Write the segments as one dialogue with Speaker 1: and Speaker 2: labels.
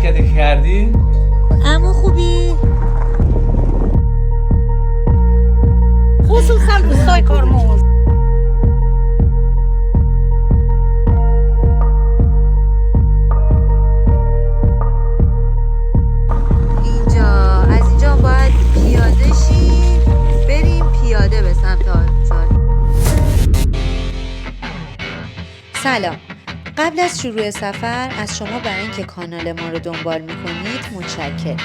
Speaker 1: حرکتی کردی؟
Speaker 2: اما خوبی؟ خصوصا دوستای کارمز. از اینجا باید پیاده شیم بریم پیاده به سمت آبشار. سلام. قبل از شروع سفر از شما برای اینکه کانال ما رو دنبال میکنید متشکرم.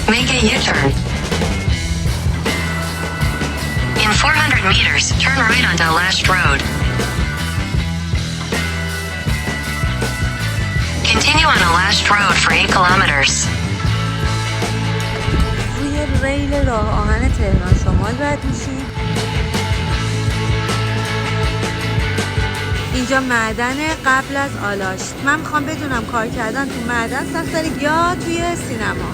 Speaker 3: Make a U-turn. In 400 meters, turn right onto Last Road. Continue on Last Road for 8 kilometers.
Speaker 2: روی ریل راه آهن تهران شمال رد میشیم. اینجا معدن قبل از آلاش. من میخوام بدونم کار کردن تو معدن سخت‌تره یا توی سینما.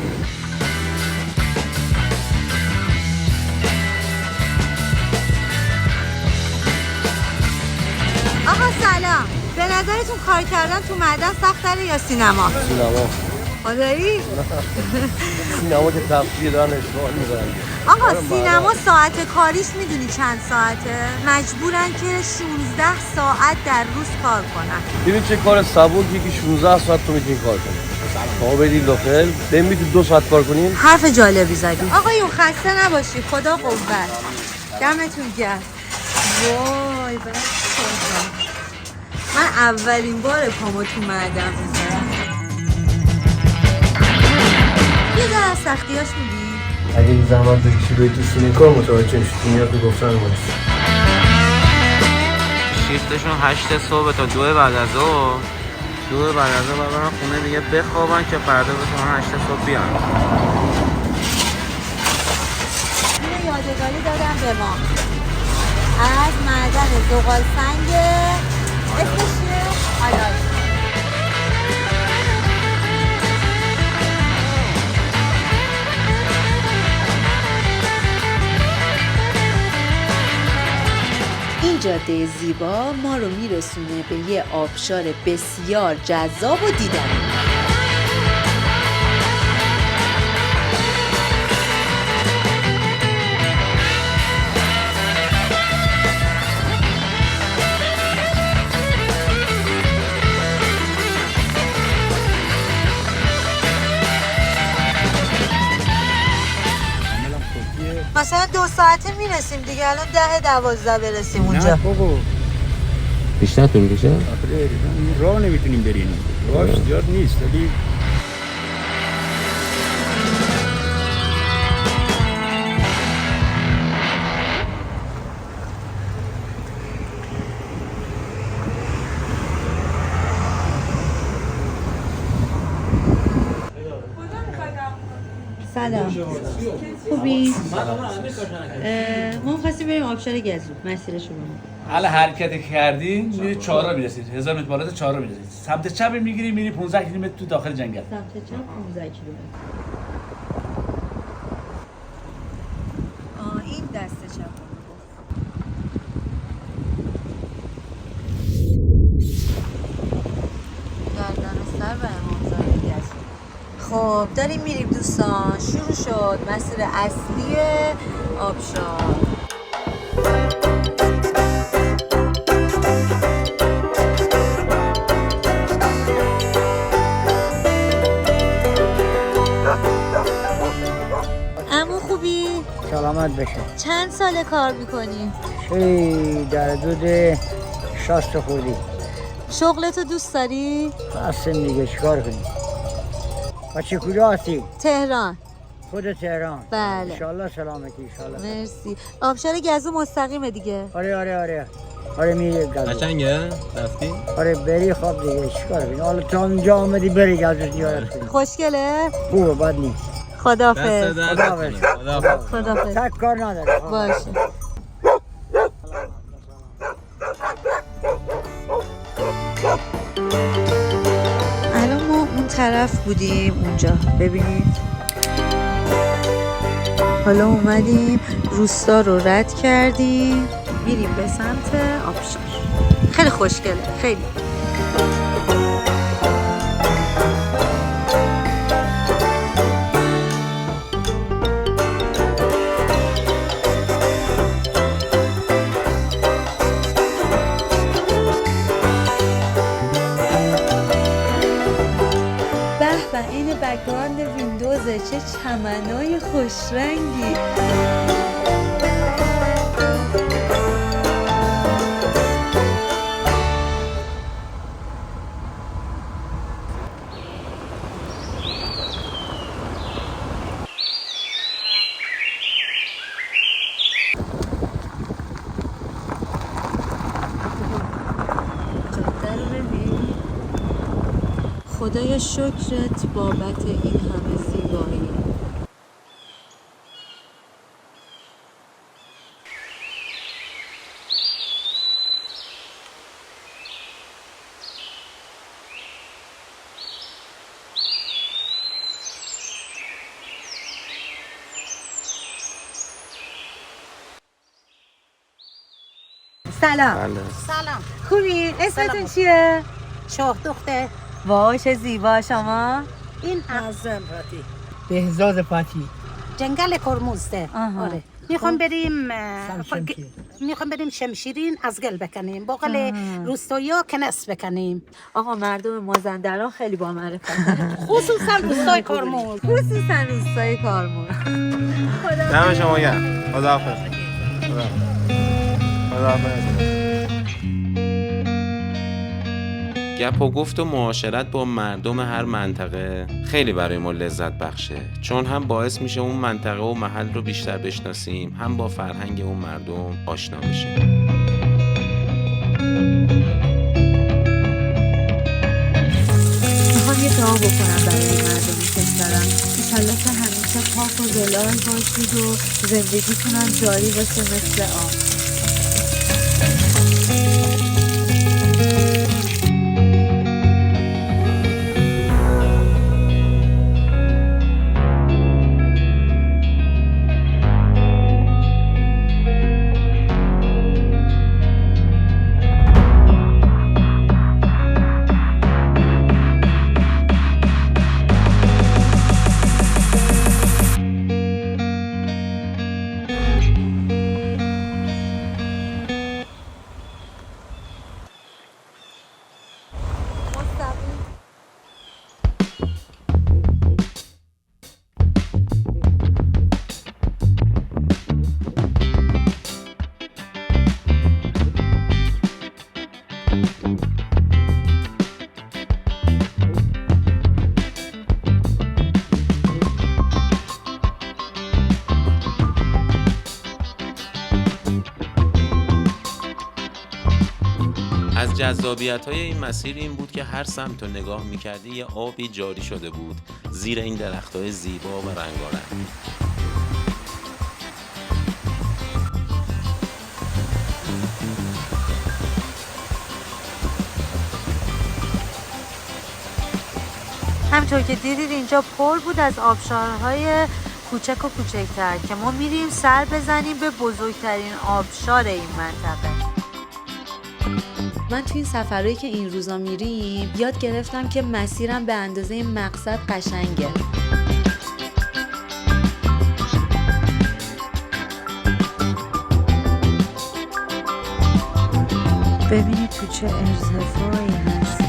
Speaker 2: آقا سلام. به نظرتون کار کردن تو معدن سخت‌تره یا سینما؟
Speaker 4: سینما.
Speaker 2: آدایی؟
Speaker 4: سینما که تفریح دارن اشتغال می‌کنن.
Speaker 2: آقا سینما ساعت کاریش میدونی چند ساعته؟ مجبورن که 16 ساعت در روز کار کنن.
Speaker 4: ببین چه کار سبکی که 16 ساعت تو میتونی کار کنی. شما برید داخل، میتونید 2 ساعت کار کنین.
Speaker 2: حرف جالبی زدی. آقایون خسته نباشی. خدا قوت. دمتون گرم. وای من اولین بار پامو تو معدن میذارم. یه ذره از سختیاش میگی؟
Speaker 4: اگه زحمت بکشی بری تو سینه کار متوجه میشی. نیاز به گفتن نیست.
Speaker 5: شیفتشون 8 صبح تا 2 بعد از ظهر. 2 بعد از ظهر برن خونه دیگه بخوابن که فردا بتونن 8 صبح بیان.
Speaker 2: اینو یادگاری دادم به ما. از معدن زغال سنگ اسمش چیه؟ آلاش. این جاده زیبا ما رو میرسونه به یه آبشار بسیار جذاب و دیدنی. مثلا 2 ساعته میرسیم دیگه. الان 10-12 برسیم اونجا.
Speaker 6: نه بابا
Speaker 5: بیشتر طول میکشه؟
Speaker 6: آخه راه نمیتونیم بریم. راهش زیاد نیست ولی
Speaker 2: سلام. خوبی؟ ما می‌خواستیم بریم آبشار گزو. مسیرش رو بگو.
Speaker 1: حالا حرکتی کردی میری 4 را میرسید. 1000 متر بالاتر 4 را میرسید. سمت چپ میگیری میری 15 کیلومتر تو داخل جنگل.
Speaker 2: سمت چپ 15 کیلومتر. این دست چپ. گردن سر برای منظره گزو. خب داریم میریم دوستان. شروع شد مسیر اصلی آبشار. عمو خوبی؟
Speaker 7: سلامت بشه.
Speaker 2: چند ساله کار میکنی؟
Speaker 7: در حدود 60 خوردی.
Speaker 2: شغلتو دوست داری؟
Speaker 7: هستیم دیگه چیکار کنیم. بچه کجا هستی؟
Speaker 2: تهران.
Speaker 7: خود تهران.
Speaker 2: بله.
Speaker 7: انشالله سلامتی انشالله.
Speaker 2: مرسی. آبشار گزو مستقیمه دیگه.
Speaker 7: آره میری گزو.
Speaker 5: قشنگه؟ رفتی؟
Speaker 7: آره بری خواب دیگه چیکار کنیم. حالا تا اونجا آمدی بری گزو زیارت کنیم.
Speaker 2: خوشگله؟
Speaker 7: خوبه بد نیست.
Speaker 2: خداحافظ.
Speaker 7: خداحافظ. تک کار نداره.
Speaker 2: باشه. الان ما اون طرف بودیم اونجا ببینید. حالا اومدیم روستا رو رد کردیم میریم به سمت آبشار. خیلی خوشگله خیلی. به این بک‌گراند ویندوزه، چه چمنای خوش رنگی. خدایا شکرت بابت این همه زیبایی. سلام.
Speaker 8: سلام.
Speaker 2: خوبی؟ اسمتون چیه؟
Speaker 8: شاه دختر.
Speaker 2: وای چه زیبا شما.
Speaker 8: این اعظم راتی.
Speaker 7: بهزاد فتی.
Speaker 8: جنگل کرموزده. آره. میخوام بریم شمشیرین از گل بکنیم. باقل روستایا کنس بکنیم.
Speaker 2: آقا مردم مازندران خیلی با معرفتن.
Speaker 8: خصوصا روستای کرموز.
Speaker 2: خصوصا روستای کرموز.
Speaker 5: دم شما گرم. خداحافظ. خداحافظ. گپ و گفت و معاشرت با مردم هر منطقه خیلی برای ما لذت بخشه، چون هم باعث میشه اون منطقه و محل رو بیشتر بشناسیم، هم با فرهنگ اون مردم آشنا بشیم.
Speaker 2: میخوام یه دعا بکنم برای مردم کشورم. انشالله که همیشه پاک و زلال باشید و زندگیتونم جاری باشه مثل آب.
Speaker 5: از جذابیت‌های این مسیر این بود که هر سمت رو نگاه می‌کردی یه آبی جاری شده بود زیر این درخت‌های زیبا و رنگارنگ.
Speaker 2: همطور که دیدید اینجا پر بود از آبشارهای کوچک و کوچکتر که ما میریم سر بزنیم به بزرگترین آبشار این منطقه. من توی این سفرهایی که این روزا میریم یاد گرفتم که مسیرم به اندازه این مقصد قشنگه. ببینید تو چه ارتفاعی هست.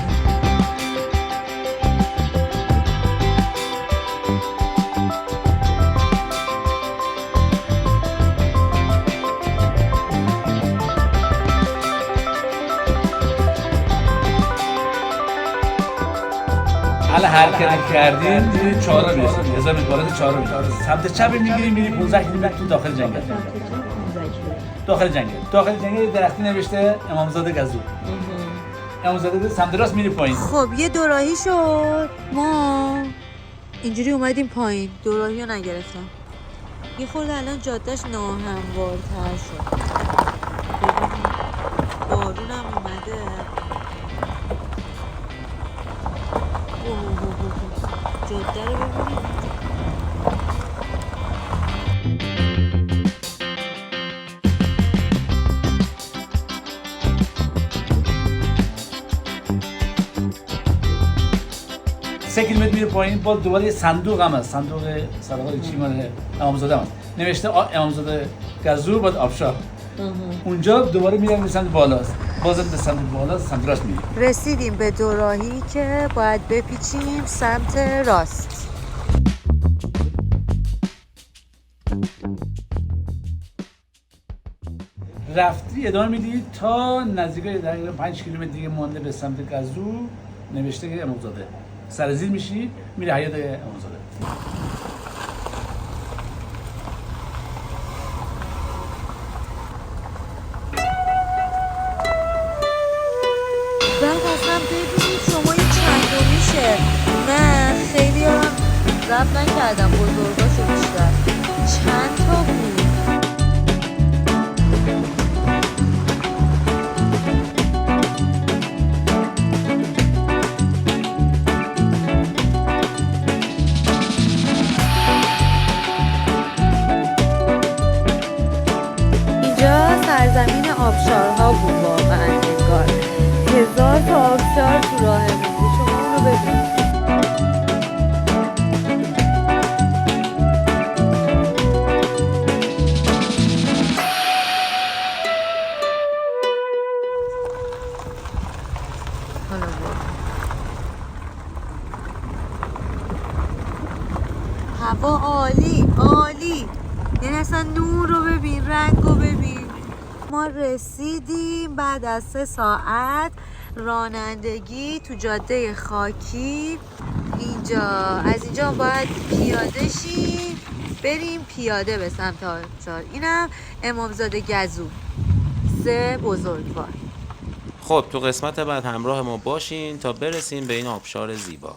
Speaker 1: حالا حرکت کردیم میرید چهارراه میرسید. 1000 متر بالای چهارراه میرسید. سمت چپ میگیریم میری 15 کیلومتر تو داخل جنگل. داخل جنگل درختی نوشته امامزاده گزو. امامزاده سمت راست میری پایین.
Speaker 2: خب یه دوراهی شد. ما اینجوری اومدیم پایین. دوراهی رو نگرفتم. یه خورده الان جادهش ناهموارتر شد. بارونم اومده.
Speaker 1: 3 کیلومتر میره پایین با دوباره یه صندوق هم هست، صندوق صداقات چی مال امامزاده هست نوشته امامزاده گزور بعد آبشار. اونجا دوباره میرم به سمت بالاست، بازم به سمت بالا سمت راست میریم.
Speaker 2: رسیدیم به دوراهی که باید بپیچیم سمت راست.
Speaker 1: رفتی ادامه میدی تا نزدیک دقیقاً 5 کیلومتر دیگه مونده به سمت گزور نوشته که امامزاده. سرزیر میشی میری حیاط امامزاده.
Speaker 2: بعد اصلا ببینید شما این چندمیشه. من خیلی هم ضبط نکردم بزرگاشو بیشتر. چند تا بود؟ اینجا سرزمین آبشارها بود واقعا انگار. 1000 تا آبشار تو راهمون بود. شما اونو ببینید. حالا برو. هوا عالی عالی، یعنی اصلا نور رو ببین، رنگ رو ببین. ما رسیدیم بعد از 3 ساعت رانندگی تو جاده خاکی. اینجا از اینجا باید پیاده شیم بریم پیاده به سمت آبشار. اینم امامزاده گزور 3 بزرگوار.
Speaker 5: خب تو قسمت بعد همراه ما باشین تا برسیم به این آبشار زیبا.